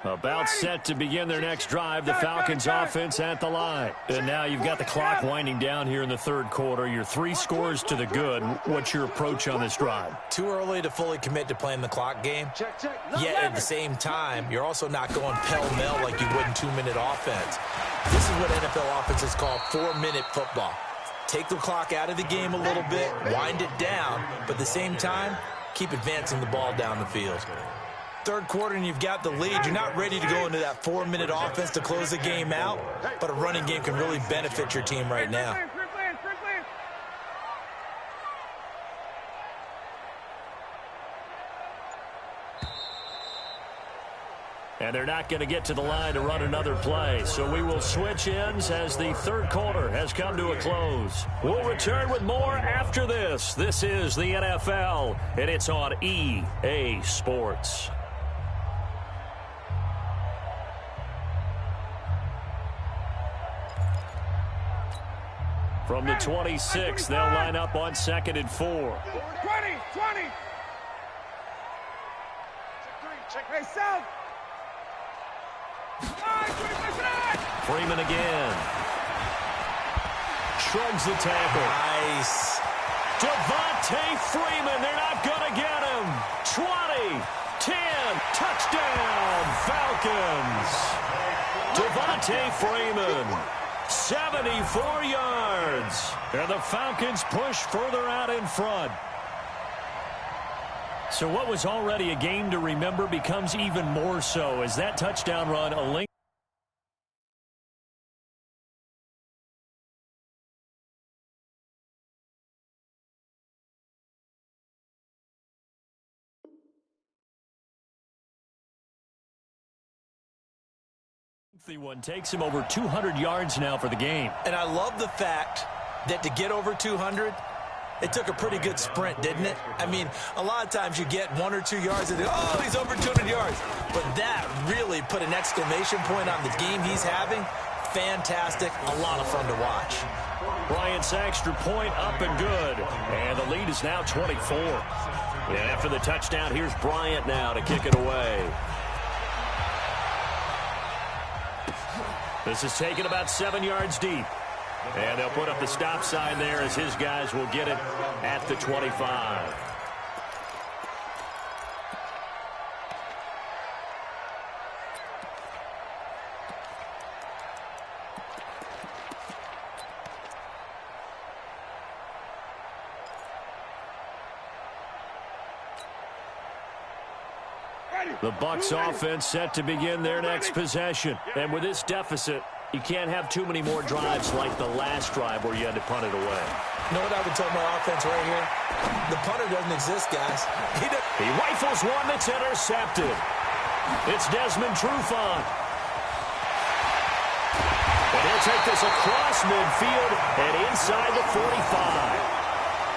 About set to begin their next drive, the Falcons offense at the line. And now you've got the clock winding down here in the 3rd quarter. You're 3 scores to the good. What's your approach on this drive? Too early to fully commit to playing the clock game. Yet at the same time, you're also not going pell-mell like you would in 2-minute offense. This is what NFL offenses call 4-minute football. Take the clock out of the game a little bit, wind it down, but at the same time, keep advancing the ball down the field. 3rd quarter and you've got the lead. You're not ready to go into that 4-minute offense to close the game out, but a running game can really benefit your team right now. And they're not going to get to the line to run another play. So we will switch ends as the 3rd quarter has come to a close. We'll return with more after this. This is the NFL, and it's on EA Sports. From the 26, they'll line up on 2nd and 4. 20. Hey, South. Freeman again. Shrugs the tackle. Nice. Devontae Freeman, they're not going to get him. 20, 10, touchdown, Falcons. Devontae Freeman, 74 yards. And the Falcons push further out in front. So what was already a game to remember becomes even more so as that touchdown run a lengthy one takes him over 200 yards now for the game. And I love the fact that to get over 200, it took a pretty good sprint, didn't it? I mean, a lot of times you get 1 or 2 yards and oh, he's over 200 yards. But that really put an exclamation point on the game he's having. Fantastic. A lot of fun to watch. Bryant's extra point up and good. And the lead is now 24. And after the touchdown, here's Bryant now to kick it away. This is taken about 7 yards deep. And they'll put up the stop sign there as his guys will get it at the 25. The Bucs offense set to begin their next possession. And with this deficit, you can't have too many more drives like the last drive where you had to punt it away. You know what I would tell my offense right here? The punter doesn't exist, guys. He rifles one that's intercepted. It's Desmond Trufant. And he'll take this across midfield and inside the 45.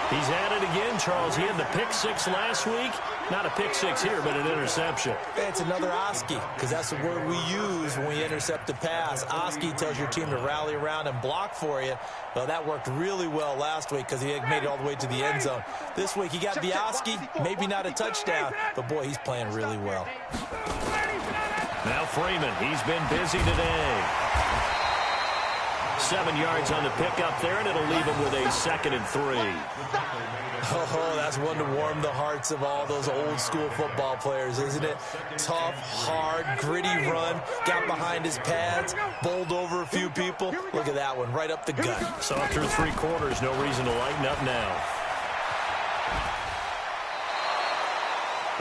He's at it again, Charles. He had the pick six last week. Not a pick six here, but an interception. It's another Oski, because that's the word we use when we intercept a pass. Oski tells your team to rally around and block for you. Well, that worked really well last week because he had made it all the way to the end zone. This week he got the Oski, maybe not a touchdown, but boy, he's playing really well. Now Freeman, he's been busy today. 7 yards on the pickup there, and it'll leave him with a 2nd and 3. Oh, that's one to warm the hearts of all those old school football players, isn't it? Tough, hard, gritty run, got behind his pads, bowled over a few people. Look at that one, right up the gut. So after 3 quarters, no reason to lighten up now.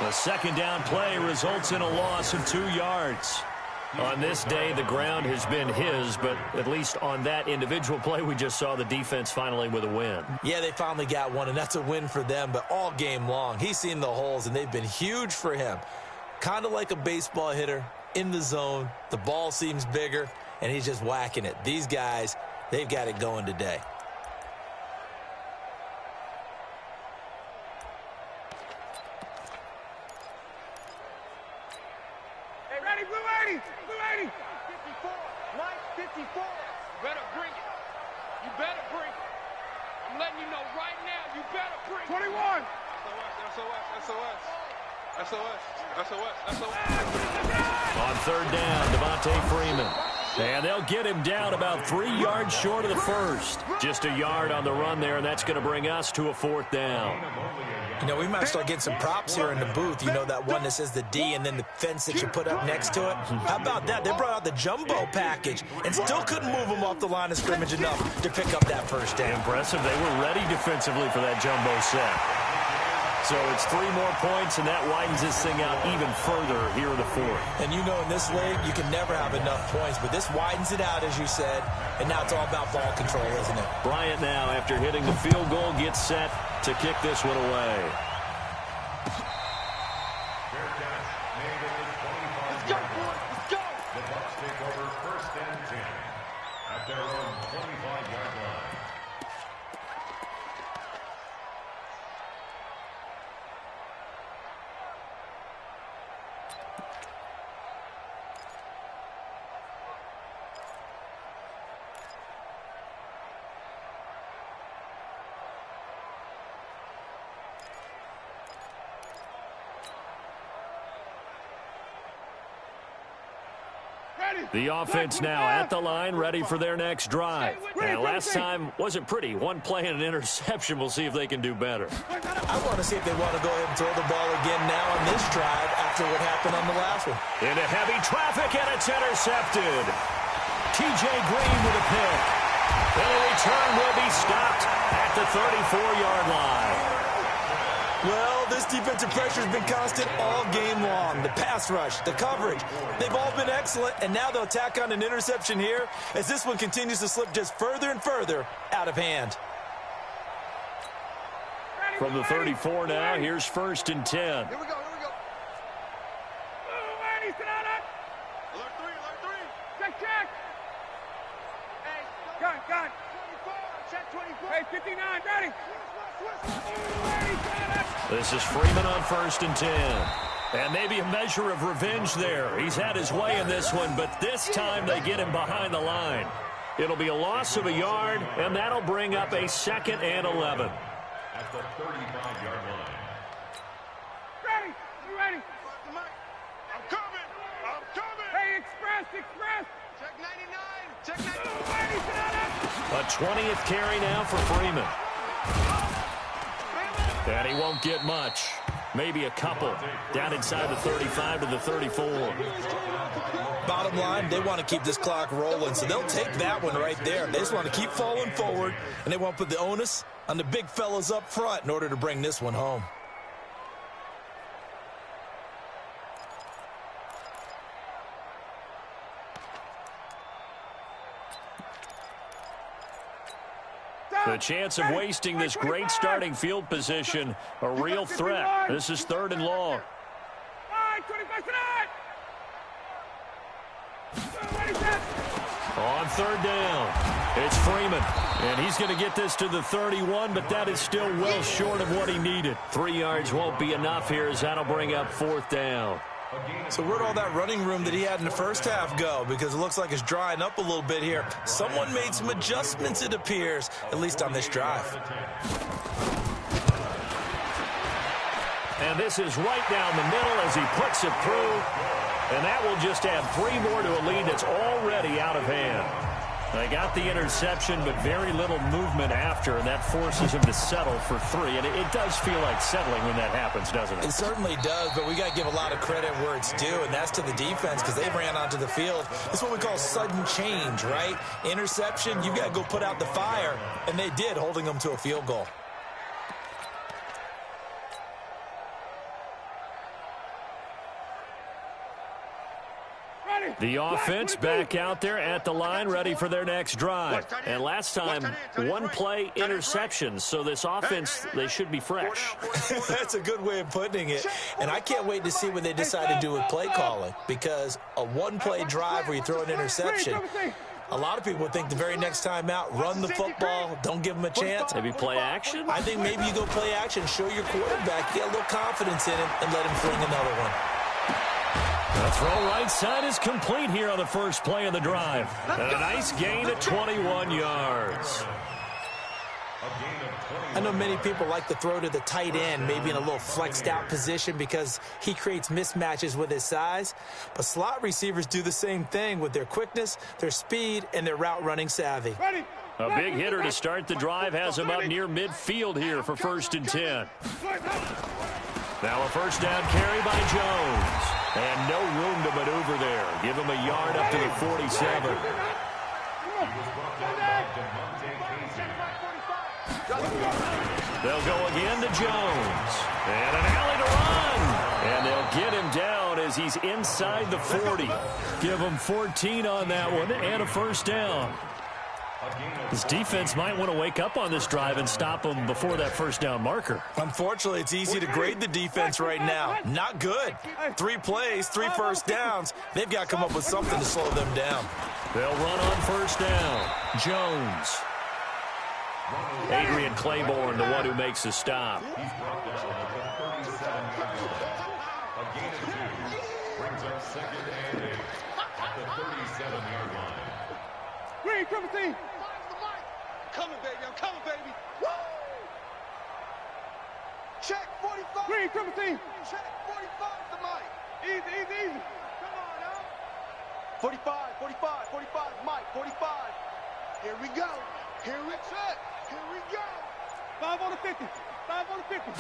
The 2nd down play results in a loss of 2 yards. On this day, the ground has been his, but at least on that individual play, we just saw the defense finally with a win. Yeah, they finally got one, and that's a win for them, but all game long, he's seen the holes, and they've been huge for him. Kind of like a baseball hitter in the zone. The ball seems bigger, and he's just whacking it. These guys, they've got it going today. Hey, ready, blue 80! Blue 80! 54, 954. You better bring it. You better bring it. I'm letting you know right now, you better bring it. 21! SOS. On 3rd down, Devontae Freeman. And they'll get him down about 3 yards short of the first. Just a yard on the run there, and that's going to bring us to a 4th down. You know, we might start getting some props here in the booth. You know, that one that says the D and then the fence that you put up next to it. How about that? They brought out the jumbo package and still couldn't move them off the line of scrimmage enough to pick up that first down. Impressive. They were ready defensively for that jumbo set. So it's 3 more points, and that widens this thing out even further here in the 4th. And you know, in this league, you can never have enough points, but this widens it out, as you said, and now it's all about ball control, isn't it? Bryant now, after hitting the field goal, gets set to kick this one away. Let's go, boys, let's go! The Bucs take over 1st and 10 at their own 25-yard line. The offense now at the line, ready for their next drive. And last time wasn't pretty. 1 play and an interception. We'll see if they can do better. I want to see if they want to go ahead and throw the ball again now on this drive after what happened on the last one. Into heavy traffic, and it's intercepted. T.J. Green with a pick. And the return will be stopped at the 34-yard line. Well, This defensive pressure has been constant all game long. The pass rush, the coverage, they've all been excellent, and now they'll tack on an interception here as this one continues to slip just further and further out of hand. From the 34 now, here's 1st and 10. Here we go, here we go. Alert three. Check. Hey, gun. 24, check 24. Hey, 59, ready. This is Freeman on 1st and 10. And maybe a measure of revenge there. He's had his way in this one, but this time they get him behind the line. It'll be a loss of a yard, and that'll bring up a 2nd and 11. At the 35-yard line. Ready. You ready? I'm coming. Hey, express. Check 99. A 20th carry now for Freeman. And he won't get much. Maybe a couple. Down inside the 35 to the 34. Bottom line, they want to keep this clock rolling, so they'll take that one right there. They just want to keep falling forward, and they want to put the onus on the big fellas up front in order to bring this one home. The chance of wasting this great starting field position, a real threat. This is 3rd and long. On 3rd down, it's Freeman. And he's going to get this to the 31, but that is still well short of what he needed. 3 yards won't be enough here as that'll bring up 4th down. So where'd all that running room that he had in the first half go? Because it looks like it's drying up a little bit here. Someone made some adjustments, it appears, at least on this drive. And this is right down the middle as he puts it through. And that will just add 3 more to a lead that's already out of hand. They got the interception, but very little movement after, and that forces him to settle for 3. And it does feel like settling when that happens, doesn't it? It certainly does, but we got to give a lot of credit where it's due, and that's to the defense because they ran onto the field. It's what we call sudden change, right? Interception, you got to go put out the fire, and they did, holding them to a field goal. The offense back out there at the line, ready for their next drive. And last time, 1 play interception. So this offense, they should be fresh. That's a good way of putting it. And I can't wait to see what they decide to do with play calling. Because a 1-play drive where you throw an interception, a lot of people think the very next time out, run the football, don't give them a chance. Maybe play action? I think maybe you go play action, show your quarterback, get a little confidence in him, and let him fling another one. The throw right side is complete here on the first play of the drive. And a nice gain at 21 yards. I know many people like to throw to the tight end, maybe in a little flexed out position because he creates mismatches with his size. But slot receivers do the same thing with their quickness, their speed, and their route running savvy. A big hitter to start the drive has him up near midfield here for 1st and 10. Now a 1st down carry by Jones. And no room to maneuver there. Give him a yard up to the 47. They'll go again to Jones. And an alley to run. And they'll get him down as he's inside the 40. Give him 14 on that one and a 1st down. His defense might want to wake up on this drive and stop him before that 1st down marker. Unfortunately, it's easy to grade the defense right now. Not good. 3 plays, 3 first downs. They've got to come up with something to slow them down. They'll run on 1st down. Jones. Adrian Claiborne, the one who makes the stop. He's brought down at the 37-yard line. A gain of 2. Brings up 2nd and 8 at the 37-yard line. Green, triple team. Coming, baby. I'm coming, baby. Woo! Check 45. Green, triple team. Check 45 to Mike. Easy. Come on, now. 45, Mike, 45. Here we go. Here we go. 5 on the 50. 5 on the 50.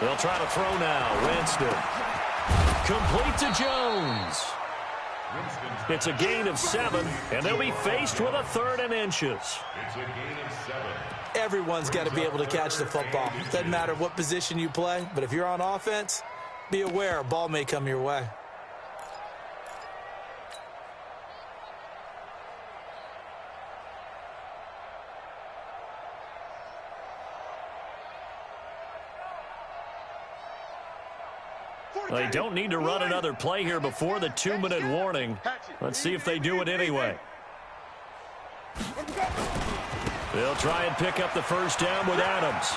They'll try to throw now. Winston. Complete to Jones. It's a gain of 7, and they'll be faced with a 3rd and inches. It's a gain of 7. Everyone's got to be able to catch the football. Doesn't matter what position you play, but if you're on offense, be aware a ball may come your way. They don't need to run another play here before the 2-minute warning. Let's see if they do it anyway. They'll try and pick up the first down with Adams.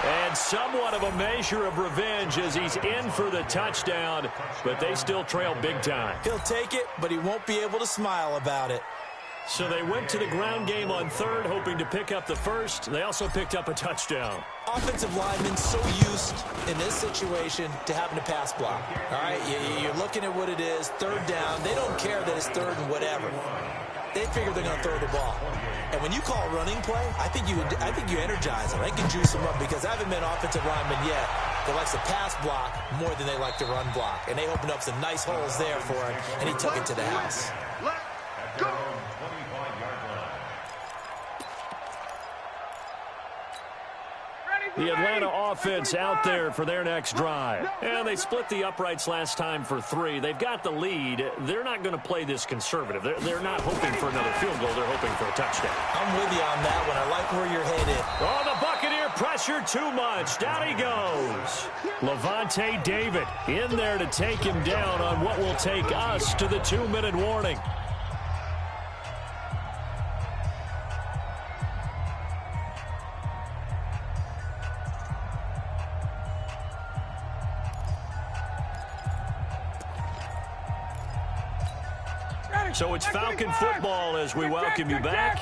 And somewhat of a measure of revenge as he's in for the touchdown, but they still trail big time. He'll take it, but he won't be able to smile about it. So they went to the ground game on 3rd, hoping to pick up the first. They also picked up a touchdown. Offensive linemen so used in this situation to having to pass block. All right, you're looking at what it is, 3rd down. They don't care that it's 3rd and whatever. They figure they're going to throw the ball. And when you call a running play, I think you energize them. I think you juice them up because I haven't met an offensive lineman yet that likes to pass block more than they like to run block. And they opened up some nice holes there for him, and he took it to the house. At their own 25-yard line. The Atlanta offense out there for their next drive. And they split the uprights last time for 3. They've got the lead. They're not going to play this conservative. They're not hoping for another field goal. They're hoping for a touchdown. I'm with you on that one. I like where you're headed. Oh, the Buccaneer pressure too much. Down he goes. Levante David in there to take him down on what will take us to the 2-minute warning. So it's Falcon football as we welcome you back.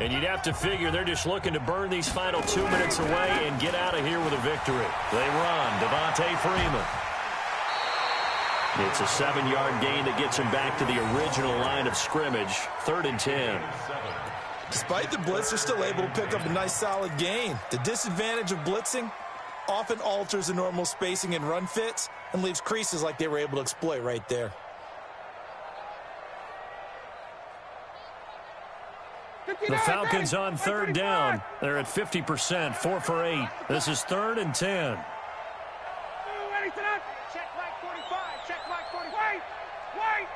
And you'd have to figure they're just looking to burn these final 2 minutes away and get out of here with a victory. They run. Devontae Freeman. It's a 7-yard gain that gets him back to the original line of scrimmage. 3rd and 10. Despite the blitz, they're still able to pick up a nice solid gain. The disadvantage of blitzing often alters the normal spacing and run fits and leaves creases like they were able to exploit right there. The Falcons on 3rd down. They're at 50%, 4 for 8. This is 3rd and 10. Check Mike 45. Check Mike 45. Wait.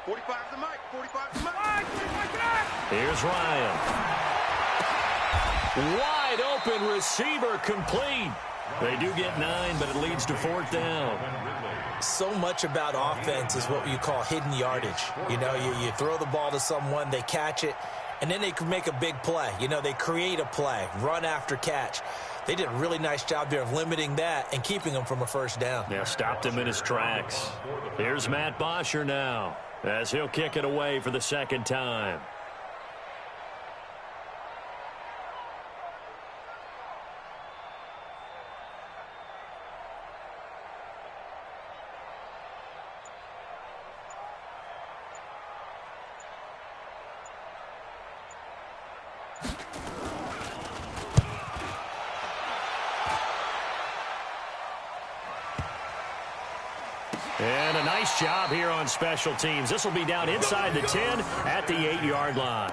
45's the mic. 45's the mic. Here's Ryan. Wide open receiver complete. They do get 9, but it leads to 4th down. So much about offense is what you call hidden yardage. You know, you throw the ball to someone, they catch it, and then they can make a big play. You know, they create a play, run after catch. They did a really nice job there of limiting that and keeping him from a first down. Yeah, stopped him in his tracks. Here's Matt Bosher now as he'll kick it away for the 2nd time. And a nice job here on special teams. This will be down inside the 10 at the 8-yard line.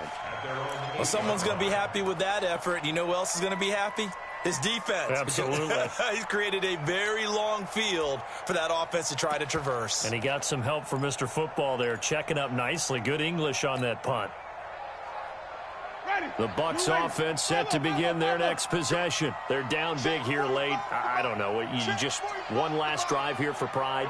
Well, someone's going to be happy with that effort. You know who else is going to be happy? His defense. Absolutely. He's created a very long field for that offense to try to traverse. And he got some help from Mr. Football there, checking up nicely. Good English on that punt. The Bucs offense set to begin their next possession. They're down big here late. I don't know. You just one last drive here for pride.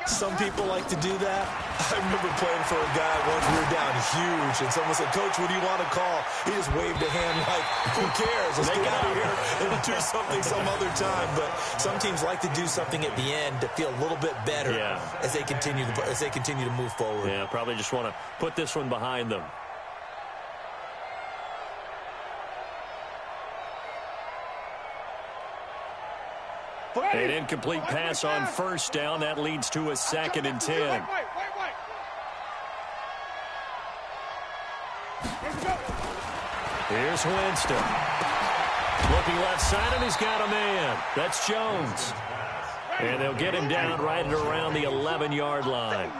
Some people like to do that. I remember playing for a guy once. We were down huge, and someone said, "Coach, what do you want to call?" He just waved a hand like, "Who cares? Let's get out of here and do something some other time." But some teams like to do something at the end to feel a little bit better as they continue to move forward. Yeah, probably just want to put this one behind them. An incomplete pass on first down. That leads to a 2nd and 10. Here's Winston. Looking left side, and he's got a man. That's Jones. And they'll get him down right at around the 11-yard line.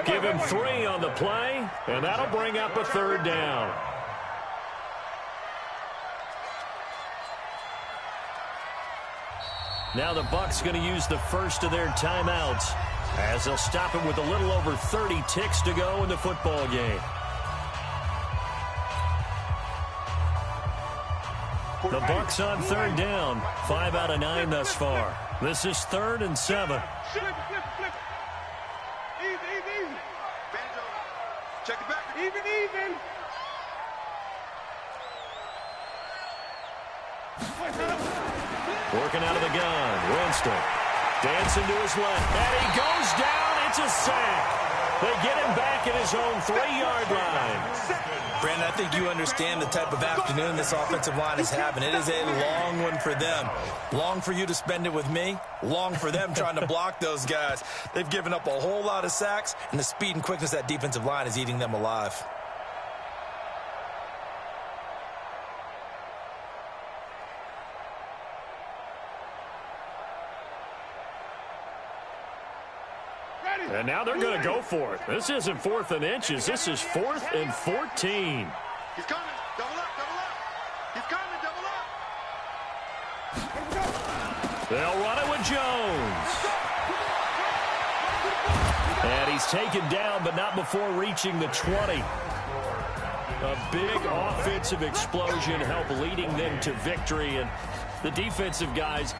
Give him 3 on the play, and that'll bring up a 3rd down. Now the Bucs going to use the first of their timeouts as they'll stop him with a little over 30 ticks to go in the football game. The Bucs on 3rd down, 5 out of 9 thus far. This is 3rd and 7. Flip. Easy. Check it back. Even. Working out of the gun, Winston. Dancing to his left, and he goes down. It's a sack. They get him back at his own 3-yard line. Brandon, I think you understand the type of afternoon this offensive line is having. It is a long one for them. Long for you to spend it with me. Long for them trying to block those guys. They've given up a whole lot of sacks, and the speed and quickness of that defensive line is eating them alive. And now they're going to go for it. This isn't 4th and inches. This is 4th and 14. He's coming. Double up. He's coming. Double up. They'll run it with Jones. And he's taken down, but not before reaching the 20. A big offensive explosion helped leading them to victory. And the defensive guys